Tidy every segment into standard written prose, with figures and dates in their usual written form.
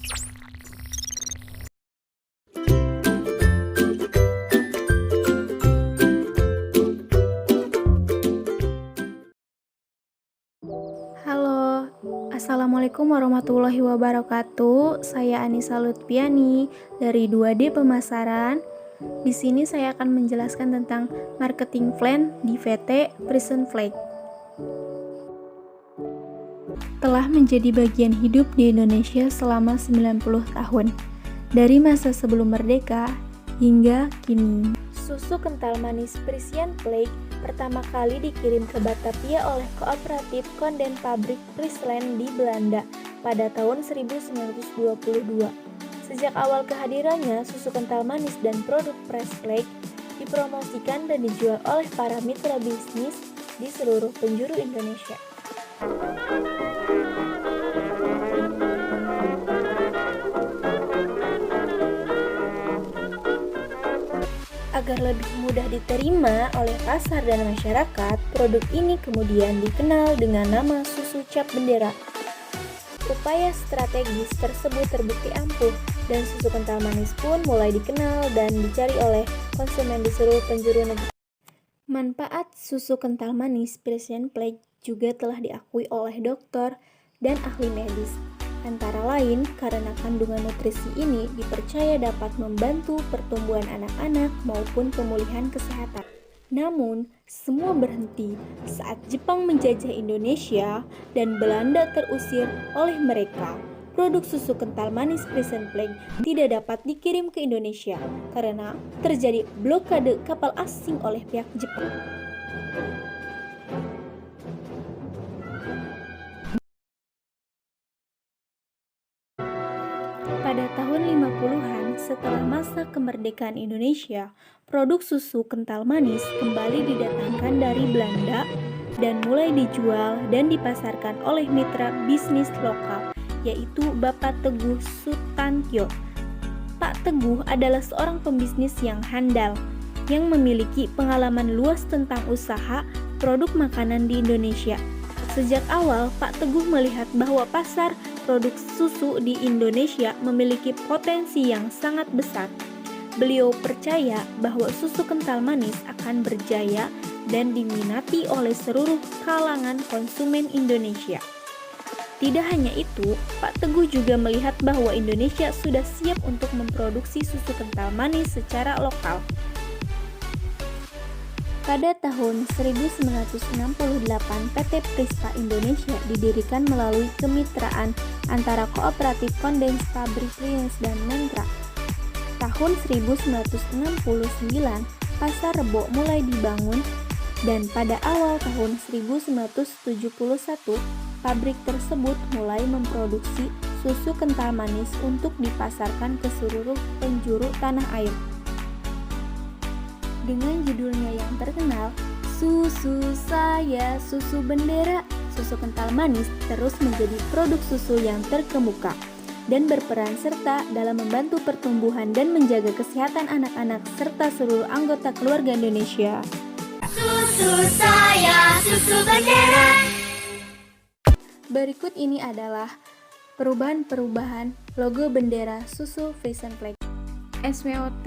Halo, Assalamualaikum warahmatullahi wabarakatuh. Saya Anissa Lutfiani dari 2D Pemasaran. Di sini saya akan menjelaskan tentang marketing plan di PT Prison Flag. Telah menjadi bagian hidup di Indonesia selama 90 tahun, dari masa sebelum merdeka hingga kini. Susu kental manis Frisian Flag pertama kali dikirim ke Batavia oleh Kooperatif Konden Pabrik Friesland di Belanda pada tahun 1922. Sejak awal kehadirannya, susu kental manis dan produk Fresh Flag dipromosikan dan dijual oleh para mitra bisnis di seluruh penjuru Indonesia. Agar lebih mudah diterima oleh pasar dan masyarakat, produk ini kemudian dikenal dengan nama susu cap bendera. Upaya strategis tersebut terbukti ampuh, dan susu kental manis pun mulai dikenal dan dicari oleh konsumen di seluruh penjuru negeri. Manfaat susu kental manis Frisian Flag juga telah diakui oleh dokter dan ahli medis. Antara lain, karena kandungan nutrisi ini dipercaya dapat membantu pertumbuhan anak-anak maupun pemulihan kesehatan. Namun, semua berhenti saat Jepang menjajah Indonesia dan Belanda terusir oleh mereka. Produk susu kental manis Frisian Flag tidak dapat dikirim ke Indonesia karena terjadi blokade kapal asing oleh pihak Jepang. Pada tahun 50-an, setelah masa kemerdekaan Indonesia, produk susu kental manis kembali didatangkan dari Belanda dan mulai dijual dan dipasarkan oleh mitra bisnis lokal, yaitu Bapak Teguh Sutantyo. Pak Teguh adalah seorang pembisnis yang handal, yang memiliki pengalaman luas tentang usaha produk makanan di Indonesia. Sejak awal, Pak Teguh melihat bahwa pasar produk susu di Indonesia memiliki potensi yang sangat besar. Beliau percaya bahwa susu kental manis akan berjaya dan diminati oleh seluruh kalangan konsumen Indonesia. Tidak hanya itu, Pak Teguh juga melihat bahwa Indonesia sudah siap untuk memproduksi susu kental manis secara lokal. Pada tahun 1968, PT Prispa Indonesia didirikan melalui kemitraan antara Kooperatif Konden Pabrik Friesland dan Mentra. Tahun 1969, Pasar Rebo mulai dibangun dan pada awal tahun 1971, pabrik tersebut mulai memproduksi susu kental manis untuk dipasarkan ke seluruh penjuru tanah air. Dengan judulnya yang terkenal, Susu Saya, Susu Bendera, susu kental manis terus menjadi produk susu yang terkemuka dan berperan serta dalam membantu pertumbuhan dan menjaga kesehatan anak-anak serta seluruh anggota keluarga Indonesia. Susu saya, susu bendera. Berikut ini adalah perubahan-perubahan logo bendera susu Frisian Flag. SWOT,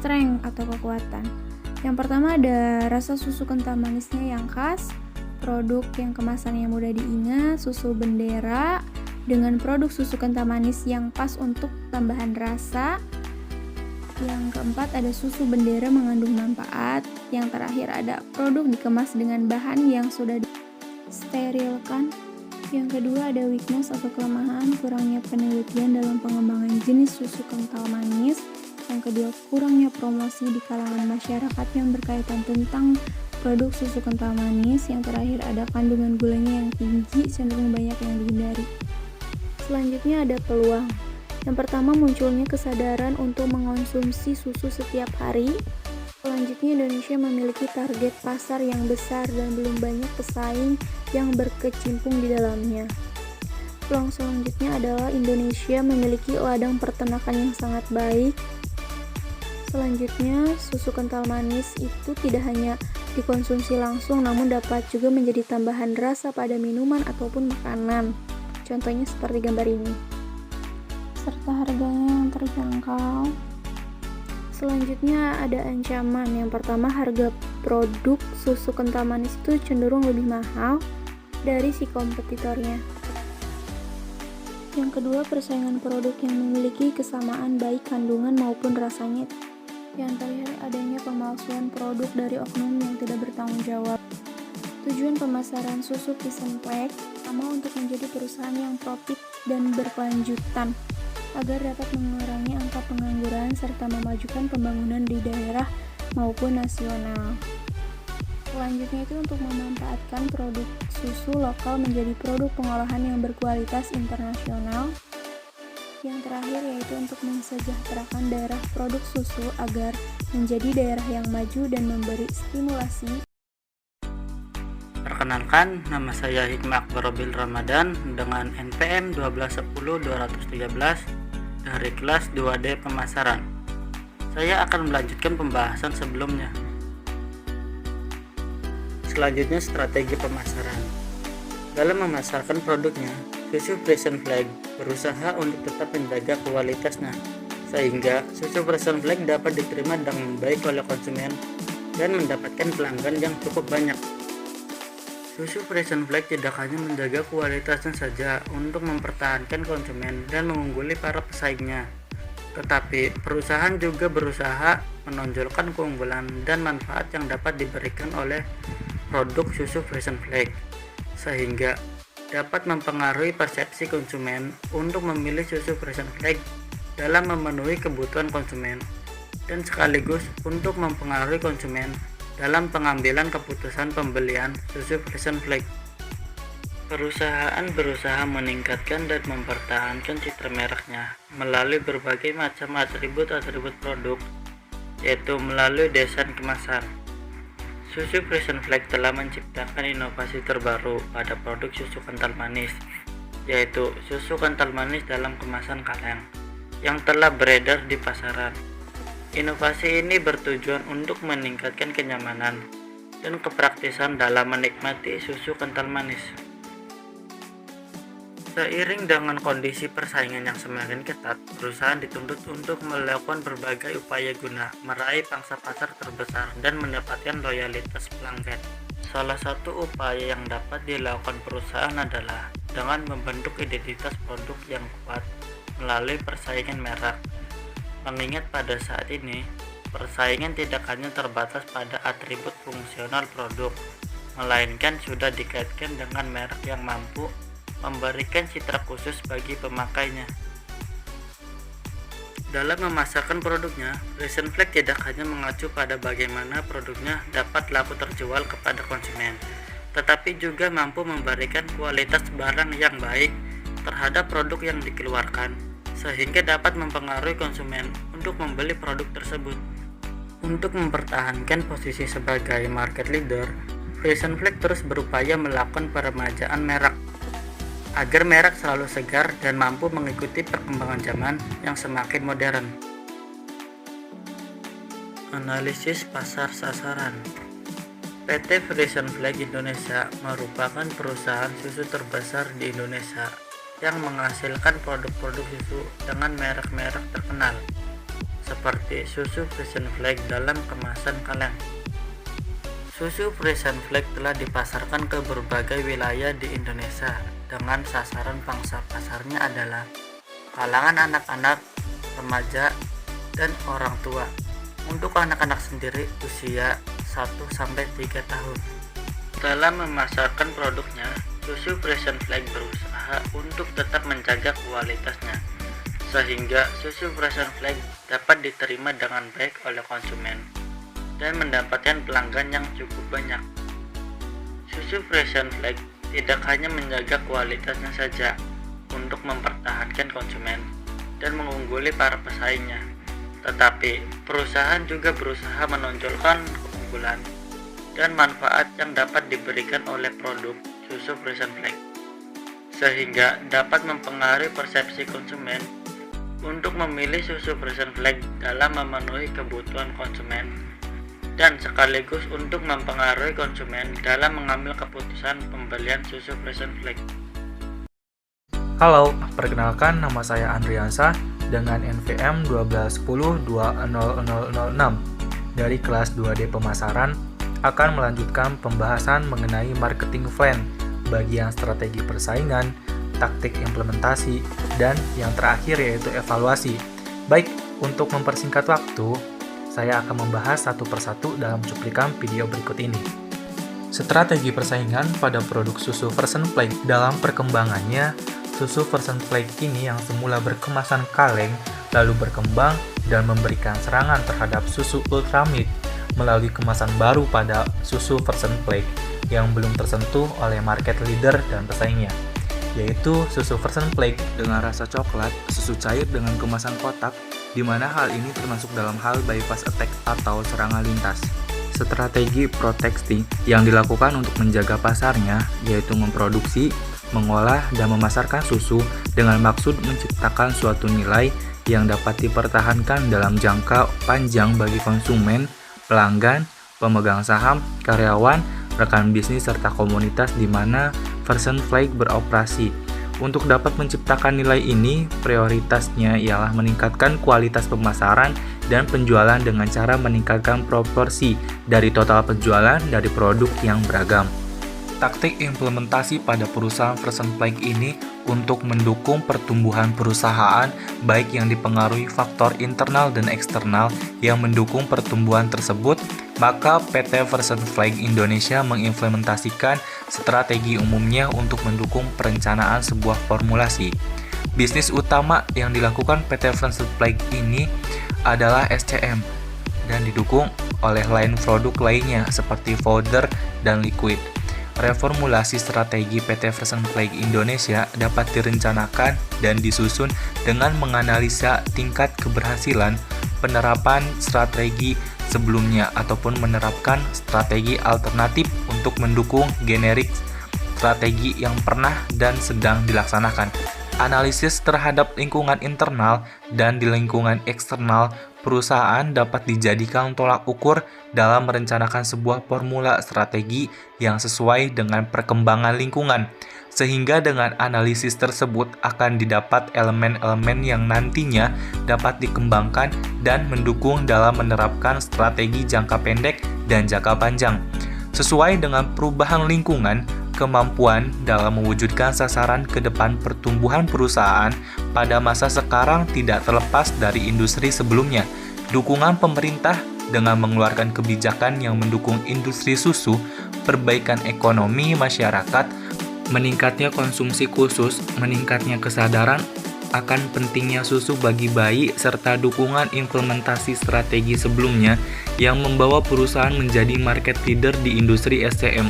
strength atau kekuatan. Yang pertama ada rasa susu kental manisnya yang khas, produk yang kemasannya mudah diingat, susu bendera dengan produk susu kental manis yang pas untuk tambahan rasa. Yang keempat ada susu bendera mengandung manfaat. Yang terakhir ada produk dikemas dengan bahan yang sudah disterilkan. Yang kedua ada weakness atau kelemahan, kurangnya penelitian dalam pengembangan jenis susu kental manis. Yang kedua, kurangnya promosi di kalangan masyarakat yang berkaitan tentang produk susu kental manis. Yang terakhir ada kandungan gulanya yang tinggi, cenderung banyak yang dihindari. Selanjutnya ada peluang. Yang pertama, munculnya kesadaran untuk mengonsumsi susu setiap hari. Selanjutnya, Indonesia memiliki target pasar yang besar dan belum banyak pesaing yang berkecimpung di dalamnya. Peluang selanjutnya adalah Indonesia memiliki ladang peternakan yang sangat baik. Selanjutnya, susu kental manis itu tidak hanya dikonsumsi langsung, namun dapat juga menjadi tambahan rasa pada minuman ataupun makanan. Contohnya seperti gambar ini. serta harganya yang terjangkau. Selanjutnya ada ancaman. Yang pertama, harga produk susu kental manis itu cenderung lebih mahal dari si kompetitornya. Yang kedua, persaingan produk yang memiliki kesamaan baik kandungan maupun rasanya. Yang terakhir, adanya pemalsuan produk dari oknum yang tidak bertanggung jawab. Tujuan pemasaran susu Frisian Flag pertama untuk menjadi perusahaan yang profit dan berkelanjutan agar dapat mengurangi angka pengangguran serta memajukan pembangunan di daerah maupun nasional. Selanjutnya itu untuk memanfaatkan produk susu lokal menjadi produk pengolahan yang berkualitas internasional. Yang terakhir yaitu untuk mensejahterakan daerah produk susu agar menjadi daerah yang maju dan memberi stimulasi. Perkenalkan, nama saya Hikmah Akbar Robil Ramadan dengan NPM 1210213 dari kelas 2D Pemasaran. Saya akan melanjutkan pembahasan sebelumnya. Selanjutnya, strategi pemasaran. Dalam memasarkan produknya, susu Frisian Flag berusaha untuk tetap menjaga kualitasnya, sehingga susu Frisian Flag dapat diterima dengan baik oleh konsumen dan mendapatkan pelanggan yang cukup banyak. Susu Frisian Flag tidak hanya menjaga kualitasnya saja untuk mempertahankan konsumen dan mengungguli para pesaingnya, tetapi perusahaan juga berusaha menonjolkan keunggulan dan manfaat yang dapat diberikan oleh produk susu Frisian Flag, sehingga dapat mempengaruhi persepsi konsumen untuk memilih susu Frisian Flag dalam memenuhi kebutuhan konsumen dan sekaligus untuk mempengaruhi konsumen dalam pengambilan keputusan pembelian susu Frisian Flag. Perusahaan berusaha meningkatkan dan mempertahankan citra mereknya melalui berbagai macam atribut-atribut produk, yaitu melalui desain kemasan. Susu Frisian Flag telah menciptakan inovasi terbaru pada produk susu kental manis, yaitu susu kental manis dalam kemasan kaleng yang telah beredar di pasaran. Inovasi ini bertujuan untuk meningkatkan kenyamanan dan kepraktisan dalam menikmati susu kental manis. Seiring dengan kondisi persaingan yang semakin ketat, perusahaan dituntut untuk melakukan berbagai upaya guna meraih pangsa pasar terbesar dan mendapatkan loyalitas pelanggan. Salah satu upaya yang dapat dilakukan perusahaan adalah dengan membentuk identitas produk yang kuat melalui persaingan merek. Mengingat pada saat ini, persaingan tidak hanya terbatas pada atribut fungsional produk, melainkan sudah dikaitkan dengan merek yang mampu memberikan citra khusus bagi pemakainya. Dalam memasarkan produknya, Frisian Flag tidak hanya mengacu pada bagaimana produknya dapat laku terjual kepada konsumen, tetapi juga mampu memberikan kualitas barang yang baik terhadap produk yang dikeluarkan, sehingga dapat mempengaruhi konsumen untuk membeli produk tersebut. Untuk mempertahankan posisi sebagai market leader, Frisian Flag terus berupaya melakukan peremajaan merek agar merek selalu segar dan mampu mengikuti perkembangan zaman yang semakin modern. Analisis pasar sasaran. PT Frisian Flag Indonesia merupakan perusahaan susu terbesar di Indonesia yang menghasilkan produk-produk susu dengan merek-merek terkenal seperti susu Frisian Flag dalam kemasan kaleng. Susu Frisian Flag telah dipasarkan ke berbagai wilayah di Indonesia dengan sasaran pangsa pasarnya adalah kalangan anak-anak, remaja, dan orang tua. Untuk anak-anak sendiri usia 1-3 tahun. Dalam memasarkan produknya, susu Frisian Flag berusaha untuk tetap menjaga kualitasnya, sehingga susu Frisian Flag dapat diterima dengan baik oleh konsumen dan mendapatkan pelanggan yang cukup banyak. Susu Frisian Flag tidak hanya menjaga kualitasnya saja untuk mempertahankan konsumen dan mengungguli para pesaingnya, tetapi perusahaan juga berusaha menonjolkan keunggulan dan manfaat yang dapat diberikan oleh produk susu Frisian Flag, sehingga dapat mempengaruhi persepsi konsumen untuk memilih susu Frisian Flag dalam memenuhi kebutuhan konsumen dan sekaligus untuk mempengaruhi konsumen dalam mengambil keputusan pembelian susu Frisian Flag. Halo, perkenalkan nama saya Andriansa dengan NVM 121020006 dari kelas 2D Pemasaran akan melanjutkan pembahasan mengenai marketing plan, bagian strategi persaingan, taktik implementasi, dan yang terakhir yaitu evaluasi. Baik, untuk mempersingkat waktu, saya akan membahas satu persatu dalam cuplikan video berikut ini. Strategi persaingan pada produk susu Frozen Flake. Dalam perkembangannya, susu Frozen Flake ini yang semula berkemasan kaleng, lalu berkembang dan memberikan serangan terhadap susu Ultramilk melalui kemasan baru pada susu Frozen Flake yang belum tersentuh oleh market leader dan pesaingnya, yaitu susu Frozen Flake dengan rasa coklat, susu cair dengan kemasan kotak, di mana hal ini termasuk dalam hal bypass attack atau serangan lintas. Strategi proteksi yang dilakukan untuk menjaga pasarnya yaitu memproduksi, mengolah, dan memasarkan susu dengan maksud menciptakan suatu nilai yang dapat dipertahankan dalam jangka panjang bagi konsumen, pelanggan, pemegang saham, karyawan, rekan bisnis, serta komunitas di mana Frozen Flake beroperasi. Untuk dapat menciptakan nilai ini, prioritasnya ialah meningkatkan kualitas pemasaran dan penjualan dengan cara meningkatkan proporsi dari total penjualan dari produk yang beragam. Taktik implementasi pada perusahaan Frozen Flake ini untuk mendukung pertumbuhan perusahaan baik yang dipengaruhi faktor internal dan eksternal yang mendukung pertumbuhan tersebut, maka PT Frozen Flake Indonesia mengimplementasikan strategi umumnya untuk mendukung perencanaan sebuah formulasi. Bisnis utama yang dilakukan PT Frozen Flake ini adalah SCM dan didukung oleh line produk lainnya seperti powder dan liquid. Reformulasi strategi PT Frozen Flake Indonesia dapat direncanakan dan disusun dengan menganalisa tingkat keberhasilan penerapan strategi sebelumnya ataupun menerapkan strategi alternatif untuk mendukung generik strategi yang pernah dan sedang dilaksanakan. Analisis terhadap lingkungan internal dan di lingkungan eksternal perusahaan dapat dijadikan tolak ukur dalam merencanakan sebuah formula strategi yang sesuai dengan perkembangan lingkungan, sehingga dengan analisis tersebut akan didapat elemen-elemen yang nantinya dapat dikembangkan dan mendukung dalam menerapkan strategi jangka pendek dan jangka panjang. Sesuai dengan perubahan lingkungan, kemampuan dalam mewujudkan sasaran ke depan pertumbuhan perusahaan pada masa sekarang tidak terlepas dari industri sebelumnya. Dukungan pemerintah dengan mengeluarkan kebijakan yang mendukung industri susu, perbaikan ekonomi masyarakat, meningkatnya konsumsi khusus, meningkatnya kesadaran akan pentingnya susu bagi bayi, serta dukungan implementasi strategi sebelumnya yang membawa perusahaan menjadi market leader di industri SCM.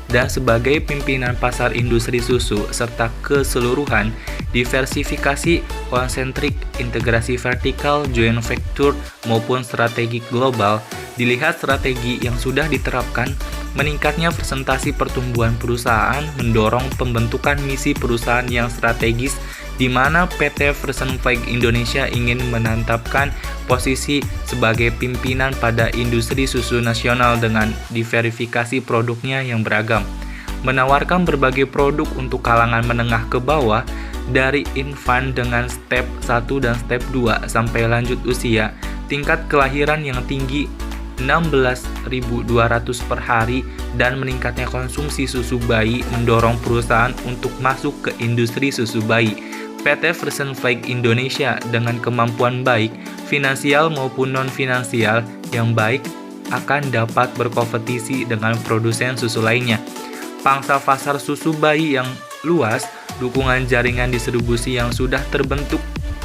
Dan sebagai pimpinan pasar industri susu serta keseluruhan, diversifikasi konsentrik, integrasi vertikal, joint venture maupun strategi global, dilihat strategi yang sudah diterapkan, meningkatnya presentasi pertumbuhan perusahaan mendorong pembentukan misi perusahaan yang strategis di mana PT Frozen Flake Indonesia ingin menetapkan posisi sebagai pimpinan pada industri susu nasional dengan diverifikasi produknya yang beragam, menawarkan berbagai produk untuk kalangan menengah ke bawah dari infant dengan step 1 dan step 2 sampai lanjut usia, tingkat kelahiran yang tinggi 16.200 per hari dan meningkatnya konsumsi susu bayi mendorong perusahaan untuk masuk ke industri susu bayi. PT Frozen Flake Indonesia dengan kemampuan baik, finansial maupun non-finansial yang baik akan dapat berkompetisi dengan produsen susu lainnya. Pangsa pasar susu bayi yang luas, dukungan jaringan distribusi yang sudah terbentuk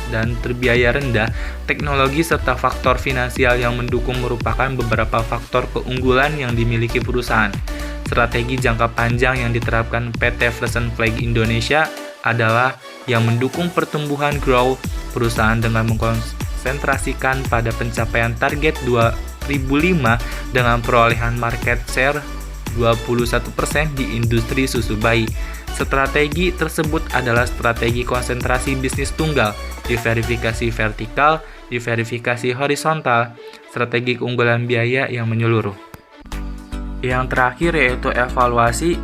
dan terbiaya rendah, teknologi serta faktor finansial yang mendukung merupakan beberapa faktor keunggulan yang dimiliki perusahaan. Strategi jangka panjang yang diterapkan PT Frozen Flake Indonesia adalah yang mendukung pertumbuhan growth perusahaan dengan mengkonsentrasikan pada pencapaian target 2005 dengan perolehan market share 21% di industri susu bayi. Strategi tersebut adalah strategi konsentrasi bisnis tunggal, diverifikasi vertikal, diverifikasi horizontal, strategi keunggulan biaya yang menyeluruh. Yang terakhir yaitu evaluasi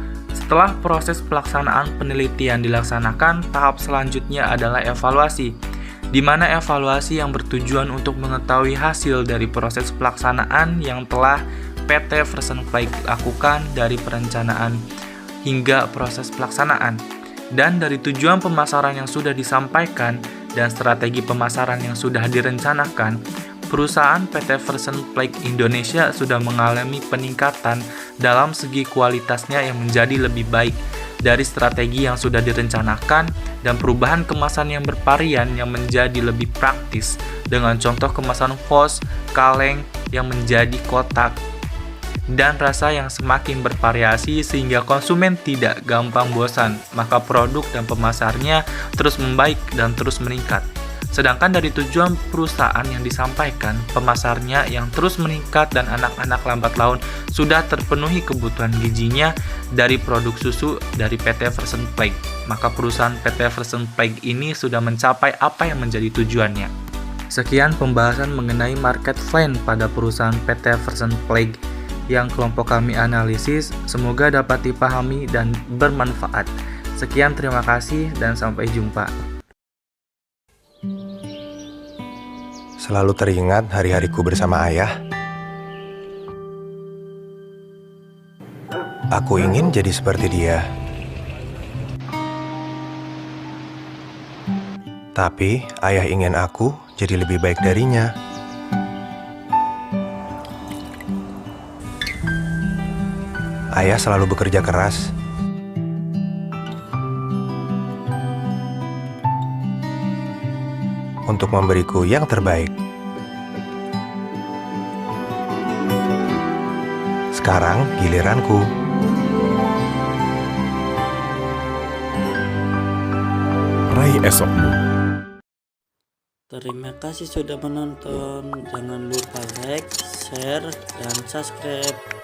Setelah proses pelaksanaan penelitian dilaksanakan, tahap selanjutnya adalah evaluasi, di mana evaluasi yang bertujuan untuk mengetahui hasil dari proses pelaksanaan yang telah PT Freshenflake lakukan dari perencanaan hingga proses pelaksanaan, dan dari tujuan pemasaran yang sudah disampaikan dan strategi pemasaran yang sudah direncanakan. Perusahaan PT Freshenflake Indonesia sudah mengalami peningkatan dalam segi kualitasnya yang menjadi lebih baik dari strategi yang sudah direncanakan dan perubahan kemasan yang bervarian yang menjadi lebih praktis dengan contoh kemasan VOS, kaleng yang menjadi kotak dan rasa yang semakin bervariasi sehingga konsumen tidak gampang bosan, maka produk dan pemasarnya terus membaik dan terus meningkat. Sedangkan dari tujuan perusahaan yang disampaikan, pemasarnya yang terus meningkat dan anak-anak lambat laun sudah terpenuhi kebutuhan gizinya dari produk susu dari PT Freshenflake. Maka perusahaan PT Freshenflake ini sudah mencapai apa yang menjadi tujuannya. Sekian pembahasan mengenai market plan pada perusahaan PT Freshenflake yang kelompok kami analisis, semoga dapat dipahami dan bermanfaat. Sekian, terima kasih dan sampai jumpa. Selalu teringat hari-hariku bersama ayah. Aku ingin jadi seperti dia. Tapi ayah ingin aku jadi lebih baik darinya. Ayah selalu bekerja keras. Untuk memberiku yang terbaik. Sekarang giliranku. Raih esokmu. Terima kasih sudah menonton. Jangan lupa like, share, dan subscribe.